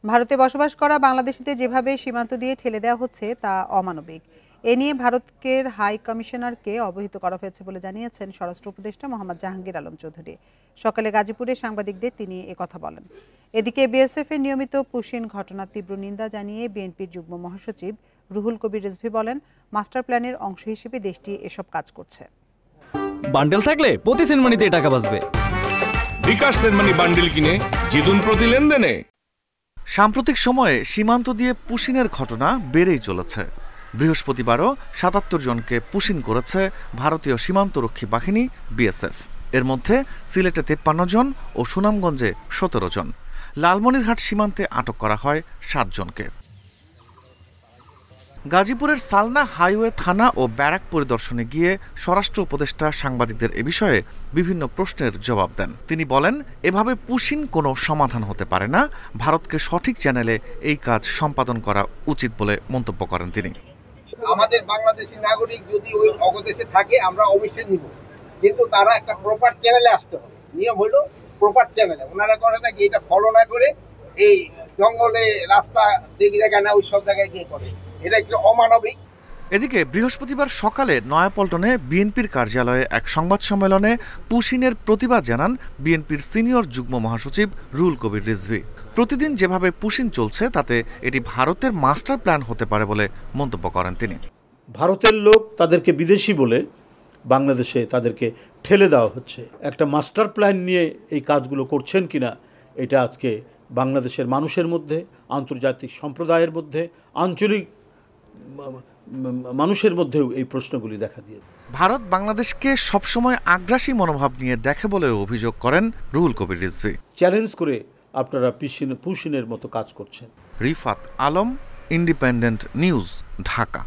ভারতে বসবাস করা বাংলাদেশিদের যেভাবে সীমান্ত দিয়ে ঠেলে দেওয়া হচ্ছে তা অমানবিক। এ নিয়ে ভারতের হাই কমিশনারকে অবহিত করা হয়েছে বলে জানিয়েছেন স্বরাষ্ট্র উপদেষ্টা মোহাম্মদ জাহাঙ্গীর আলম চৌধুরী। সকালে গাজীপুরে সাংবাদিকদের তিনি একথা বলেন। এদিকে বিএসএফ এর নিয়মিত পুশিন ঘটনার তীব্র নিন্দা জানিয়ে বিএনপির যুগ্ম মহাসচিব রুহুল কবির রিজভী বলেন, মাস্টার প্ল্যানের অংশ হিসেবে দেশটি এসব কাজ করছে। বান্ডেল থাকলে প্রতি সেনমানিতে টাকা বাঁচবে। বিকাশ সেনমানি বান্ডেল কিনে জিতুন প্রতি লেনদেনে। সাম্প্রতিক সময়ে সীমান্ত দিয়ে পুশিনের ঘটনা বেড়েই চলেছে। বৃহস্পতিবারও ৭৭ জনকে পুশিন করেছে ভারতীয় সীমান্তরক্ষী বাহিনী বিএসএফ। এর মধ্যে সিলেটে ৫৩ জন ও সুনামগঞ্জে ১৭ জন। লালমনিরহাট সীমান্তে আটক করা হয় ৭ জনকে। গাজীপুরের সালনা হাইওয়ে থানা ও ব্যারাক পরিদর্শনে গিয়ে স্বরাষ্ট্র উপদেষ্টা সাংবাদিকদের এ বিষয়ে বিভিন্ন প্রশ্নের জবাব দেন। তিনি বলেন, এভাবে পুশিন কোনো সমাধান হতে পারে না। ভারতকে সঠিক চ্যানেলে এই কাজ সম্পাদন করা উচিত বলে মন্তব্য করেন তিনি। আমাদের বাংলাদেশি নাগরিক যদি ওই অবদেশে থাকে আমরা অবশ্যই নিব, কিন্তু তারা একটা প্রপার চ্যানেলে আসতে হবে। নিয়ম হলো প্রপার চ্যানেলে। ওনারা করে নাকি এটা ফলো না করে এই জঙ্গলে রাস্তা ঠিক জায়গায় না ওই সব জায়গায় গিয়ে করে, এটা একটু অমানবিক। এদিকে বৃহস্পতিবার সকালে নয়াপল্টনে বিএনপির কার্যালয়ে এক সংবাদ সম্মেলনে পুশিনের প্রতিবাদ জানান বিএনপির সিনিয়র যুগ্ম মহাসচিব রুহুল কবির রিজভী। প্রতিদিন যেভাবে পুশিন চলছে তাতে এটি ভারতের মাস্টার প্ল্যান হতে পারে বলে মন্তব্য করেন তিনি। ভারতের লোক তাদেরকে বিদেশি বলে বাংলাদেশে তাদেরকে ঠেলে দেওয়া হচ্ছে। একটা মাস্টার প্ল্যান নিয়ে এই কাজগুলো করছেন কিনা এটা আজকে বাংলাদেশের মানুষের মধ্যে, আন্তর্জাতিক সম্প্রদায়ের মধ্যে, আঞ্চলিক মানুষের মধ্যেও এই প্রশ্নগুলি দেখা দিয়ে। ভারত বাংলাদেশকে সবসময় আগ্রাসী মনোভাব নিয়ে দেখে বলে অভিযোগ করেন রুহুল কবির রিজভী। চ্যালেঞ্জ করে আপনারা পুশিনের মতো কাজ করছেন। Rifat Alam, independent news, Dhaka.